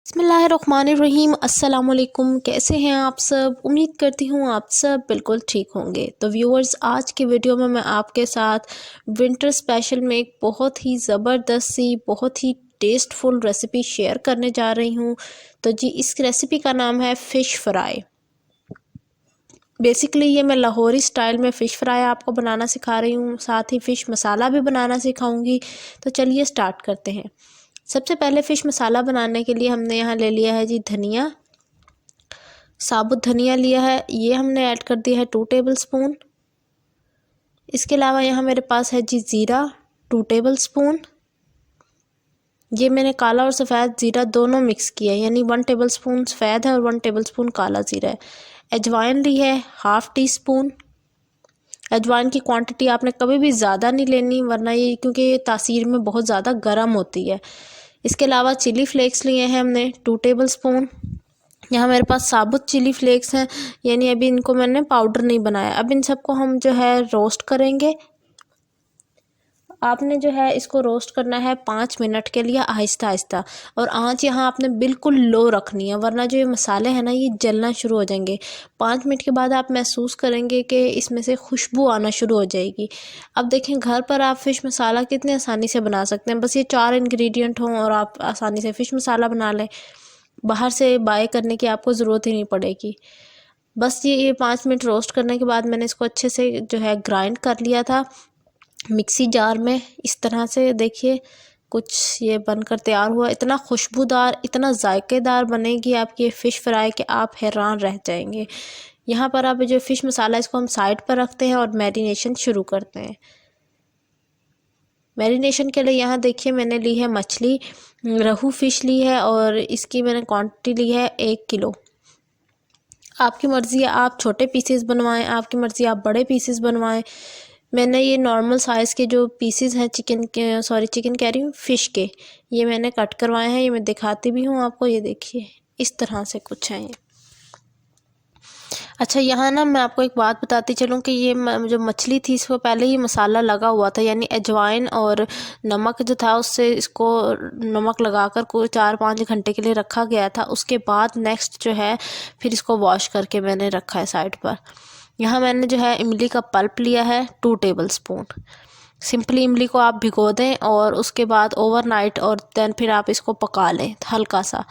बिस्मिल्लाहिर्रहमानिर्रहीम। अस्सलाम वालेकुम। कैसे हैं आप सब? उम्मीद करती हूँ आप सब बिल्कुल ठीक होंगे। तो व्यूअर्स, आज की वीडियो में मैं आपके साथ विंटर स्पेशल में एक बहुत ही ज़बरदस्त सी बहुत ही टेस्टफुल रेसिपी शेयर करने जा रही हूँ। तो जी, इस रेसिपी का नाम है फ़िश फ्राई। बेसिकली ये मैं लाहौरी स्टाइल में फ़िश फ्राई आपको बनाना सिखा रही हूँ, साथ ही फ़िश मसाला भी बनाना सिखाऊंगी। तो चलिए स्टार्ट करते हैं। सबसे पहले फ़िश मसाला बनाने के लिए हमने यहाँ ले लिया है जी धनिया, साबुत धनिया लिया है, ये हमने ऐड कर दिया है 2 टेबलस्पून। इसके अलावा यहाँ मेरे पास है जी ज़ीरा 2 टेबलस्पून। ये मैंने काला और सफ़ेद ज़ीरा दोनों मिक्स किया है, यानी 1 टेबलस्पून सफ़ेद है और 1 टेबलस्पून काला ज़ीरा है। अजवाइन ली है ½ टीस्पून। अजवाइन की क्वांटिटी आपने कभी भी ज़्यादा नहीं लेनी, वरना ये क्योंकि ये तासीर में बहुत ज़्यादा गर्म होती है। इसके अलावा चिली फ्लेक्स लिए हैं हमने 2 टेबलस्पून। यहाँ मेरे पास साबुत चिली फ्लेक्स हैं, यानी अभी इनको मैंने पाउडर नहीं बनाया। अब इन सबको हम जो है रोस्ट करेंगे। आपने जो है इसको रोस्ट करना है 5 मिनट के लिए आहिस्ता आहिस्ता, और आंच यहाँ आपने बिल्कुल लो रखनी है, वरना जो ये मसाले हैं ना ये जलना शुरू हो जाएंगे। 5 मिनट के बाद आप महसूस करेंगे कि इसमें से खुशबू आना शुरू हो जाएगी। अब देखें, घर पर आप फ़िश मसाला कितने आसानी से बना सकते हैं। बस ये 4 इंग्रेडिएंट हों और आप आसानी से फ़िश मसाला बना लें। बाहर से बाय करने की आपको ज़रूरत ही नहीं पड़ेगी। बस ये 5 मिनट रोस्ट करने के बाद मैंने इसको अच्छे से जो है ग्राइंड कर लिया था मिक्सी जार में। इस तरह से देखिए कुछ ये बनकर तैयार हुआ। इतना खुशबूदार, इतना जायकेदार बनेगी आपकी ये फ़िश फ्राई कि आप हैरान रह जाएंगे। यहाँ पर अब जो फ़िश मसाला इसको हम साइड पर रखते हैं और मैरिनेशन शुरू करते हैं। मैरिनेशन के लिए यहाँ देखिए मैंने ली है मछली, रहू फ़िश ली है और इसकी मैंने क्वांटिटी ली है 1 किलो। आपकी मर्ज़ी है आप छोटे पीसेस बनवाएं, आपकी मर्ज़ी आप बड़े पीसेस बनवाएं। मैंने ये नॉर्मल साइज़ के जो पीसेस हैं चिकन कह रही हूँ फ़िश के, ये मैंने कट करवाए हैं। ये मैं दिखाती भी हूँ आपको, ये देखिए इस तरह से कुछ है ये। अच्छा, यहाँ ना मैं आपको एक बात बताती चलूँ कि ये जो मछली थी इसको पहले ही मसाला लगा हुआ था, यानी अजवाइन और नमक जो था उससे इसको नमक लगाकर कोई 4-5 घंटे के लिए रखा गया था। उसके बाद नेक्स्ट जो है फिर इसको वॉश करके मैंने रखा है साइड पर। यहाँ मैंने जो है इमली का पल्प लिया है 2 टेबलस्पून। सिंपली इमली को आप भिगो दें और उसके बाद ओवरनाइट, और देन फिर आप इसको पका लें हल्का सा।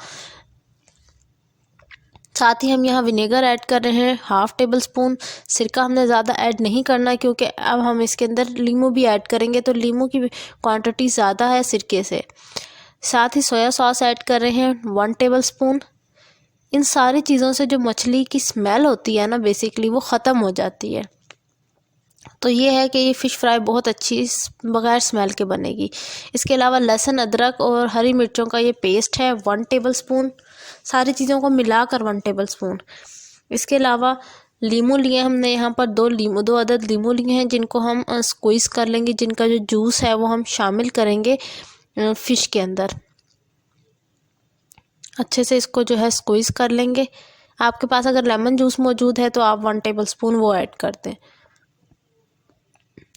साथ ही हम यहाँ विनेगर ऐड कर रहे हैं ½ टेबलस्पून। सिरका हमने ज़्यादा ऐड नहीं करना क्योंकि अब हम इसके अंदर लीमू भी ऐड करेंगे, तो लीमू की क्वांटिटी ज़्यादा है सिरके से। साथ ही सोया सॉस ऐड कर रहे हैं 1 टेबलस्पून। इन सारी चीज़ों से जो मछली की स्मेल होती है ना बेसिकली वो ख़त्म हो जाती है। तो ये है कि ये फ़िश फ्राई बहुत अच्छी बग़ैर स्मेल के बनेगी। इसके अलावा लहसुन, अदरक और हरी मिर्चों का ये पेस्ट है 1 टेबलस्पून। सारी चीज़ों को मिलाकर 1 टेबलस्पून। इसके अलावा लीमू लिए हमने यहाँ पर 2 अदद लीमू लिए हैं, जिनको हम स्क्वीज़ कर लेंगे, जिनका जो जूस है वो हम शामिल करेंगे फ़िश के अंदर। अच्छे से इसको जो है स्क्वीज़ कर लेंगे। आपके पास अगर लेमन जूस मौजूद है तो आप 1 टेबलस्पून वो ऐड कर दें।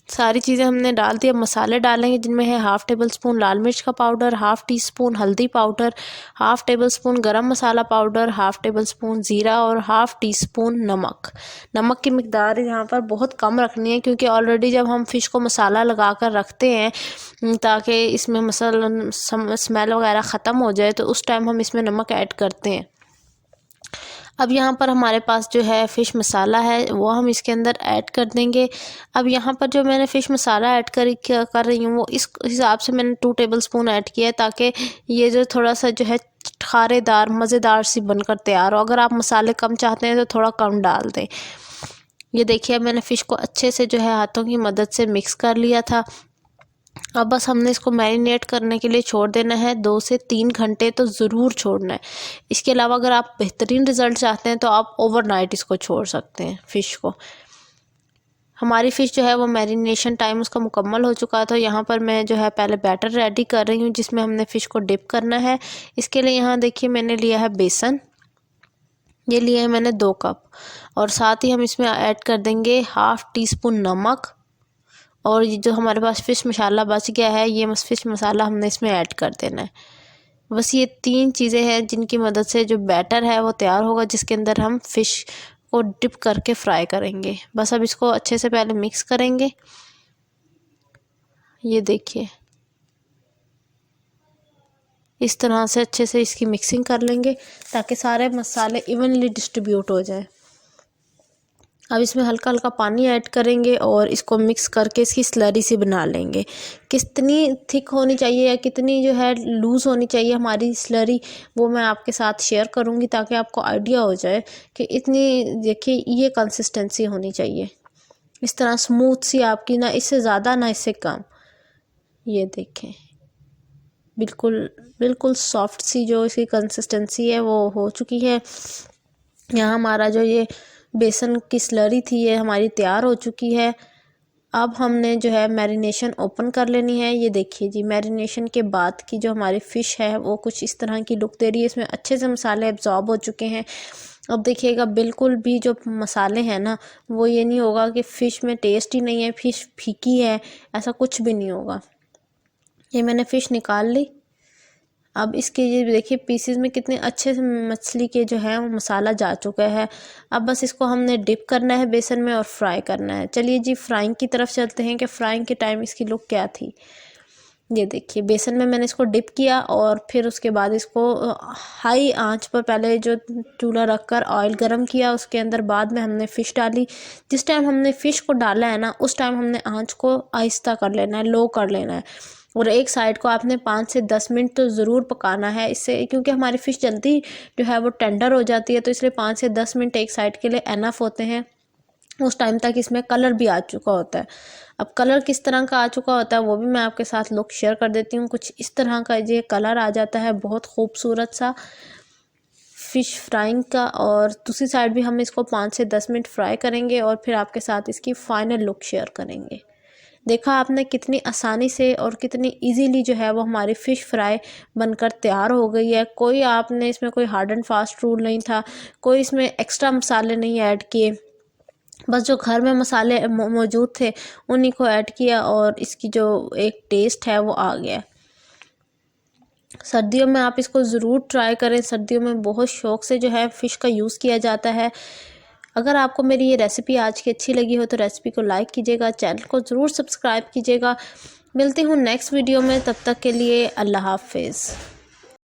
सारी चीज़ें हमने डाल दी। अब मसाले डालेंगे, जिनमें है ½ टेबलस्पून लाल मिर्च का पाउडर, ½ टीस्पून हल्दी पाउडर, ½ टेबलस्पून गरम मसाला पाउडर, ½ टेबलस्पून ज़ीरा और ½ टीस्पून नमक। नमक की मिकदार यहाँ पर बहुत कम रखनी है क्योंकि ऑलरेडी जब हम फ़िश को मसाला लगा कर रखते हैं ताकि इसमें मसाला स्मेल वगैरह ख़त्म हो जाए, तो उस टाइम हम इसमें नमक ऐड करते हैं। अब यहाँ पर हमारे पास जो है फ़िश मसाला है वो हम इसके अंदर ऐड कर देंगे। अब यहाँ पर जो मैंने फ़िश मसाला ऐड कर रही हूँ वो इस हिसाब से मैंने 2 टेबलस्पून ऐड किया है, ताकि ये जो थोड़ा सा जो है खारेदार मज़ेदार सी बनकर तैयार हो। अगर आप मसाले कम चाहते हैं तो थोड़ा कम डाल दें। ये देखिए अब मैंने फ़िश को अच्छे से जो है हाथों की मदद से मिक्स कर लिया था। अब बस हमने इसको मैरिनेट करने के लिए छोड़ देना है। 2 से 3 घंटे तो ज़रूर छोड़ना है। इसके अलावा अगर आप बेहतरीन रिज़ल्ट चाहते हैं तो आप ओवरनाइट इसको छोड़ सकते हैं फ़िश को। हमारी फ़िश जो है वो मैरिनेशन टाइम उसका मुकम्मल हो चुका था। यहाँ पर मैं जो है पहले बैटर रेडी कर रही हूँ जिसमें हमने फ़िश को डिप करना है। इसके लिए यहाँ देखिए मैंने लिया है बेसन, ये लिया है मैंने 2 कप, और साथ ही हम इसमें ऐड कर देंगे ½ टीस्पून नमक, और ये जो हमारे पास फ़िश मसाला बच गया है ये फ़िश मसाला हमने इसमें ऐड कर देना है। बस ये 3 चीज़ें हैं जिनकी मदद से जो बैटर है वो तैयार होगा, जिसके अंदर हम फ़िश को डिप करके फ्राई करेंगे। बस अब इसको अच्छे से पहले मिक्स करेंगे। ये देखिए इस तरह से अच्छे से इसकी मिक्सिंग कर लेंगे ताकि सारे मसाले इवनली डिस्ट्रीब्यूट हो जाए। अब इसमें हल्का हल्का पानी ऐड करेंगे और इसको मिक्स करके इसकी स्लरी सी बना लेंगे। कितनी थिक होनी चाहिए या कितनी जो है लूज़ होनी चाहिए हमारी स्लरी, वो मैं आपके साथ शेयर करूँगी ताकि आपको आइडिया हो जाए कि इतनी, देखिए ये कंसिस्टेंसी होनी चाहिए इस तरह स्मूथ सी आपकी, ना इससे ज़्यादा ना इससे कम। ये देखें बिल्कुल बिल्कुल सॉफ्ट सी जो इसकी कंसिस्टेंसी है वो हो चुकी है। यहाँ हमारा जो ये बेसन की स्लरी थी ये हमारी तैयार हो चुकी है। अब हमने जो है मैरिनेशन ओपन कर लेनी है। ये देखिए जी, मैरिनेशन के बाद की जो हमारी फ़िश है वो कुछ इस तरह की लुक दे रही है। इसमें अच्छे से मसाले एब्जॉर्ब हो चुके हैं। अब देखिएगा बिल्कुल भी जो मसाले हैं ना, वो ये नहीं होगा कि फ़िश में टेस्ट ही नहीं है, फ़िश फीकी है, ऐसा कुछ भी नहीं होगा। ये मैंने फ़िश निकाल ली। अब इसके ये देखिए पीसेस में कितने अच्छे से मछली के जो है वो मसाला जा चुका है। अब बस इसको हमने डिप करना है बेसन में और फ्राई करना है। चलिए जी फ्राइंग की तरफ चलते हैं कि फ्राइंग के टाइम इसकी लुक क्या थी। ये देखिए बेसन में मैंने इसको डिप किया और फिर उसके बाद इसको हाई आंच पर पहले जो चूल्हा रखकर ऑयल गरम किया, उसके अंदर बाद में हमने फ़िश डाली। जिस टाइम हमने फ़िश को डाला है ना, उस टाइम हमने आंच को आहिस्ता कर लेना है, लो कर लेना है। और एक साइड को आपने 5 से 10 मिनट तो ज़रूर पकाना है, इससे क्योंकि हमारी फ़िश जल्दी जो है वो टेंडर हो जाती है, तो इसलिए 5 से 10 मिनट एक साइड के लिए एनफ होते हैं। उस टाइम तक इसमें कलर भी आ चुका होता है। अब कलर किस तरह का आ चुका होता है वो भी मैं आपके साथ लुक शेयर कर देती हूँ। कुछ इस तरह का ये कलर आ जाता है, बहुत खूबसूरत सा फ़िश फ्राइंग का। और दूसरी साइड भी हम इसको 5 से 10 मिनट फ्राई करेंगे और फिर आपके साथ इसकी फ़ाइनल लुक शेयर करेंगे। देखा आपने कितनी आसानी से और कितनी इजीली जो है वो हमारी फ़िश फ्राई बनकर तैयार हो गई है। कोई आपने इसमें कोई हार्ड एंड फास्ट रूल नहीं था, कोई इसमें एक्स्ट्रा मसाले नहीं ऐड किए, बस जो घर में मसाले मौजूद थे उन्हीं को ऐड किया और इसकी जो एक टेस्ट है वो आ गया। सर्दियों में आप इसको ज़रूर ट्राई करें। सर्दियों में बहुत शौक़ से जो है फ़िश का यूज़ किया जाता है। अगर आपको मेरी ये रेसिपी आज की अच्छी लगी हो तो रेसिपी को लाइक कीजिएगा, चैनल को ज़रूर सब्सक्राइब कीजिएगा। मिलती हूँ नेक्स्ट वीडियो में, तब तक के लिए अल्लाह हाफ़िज़।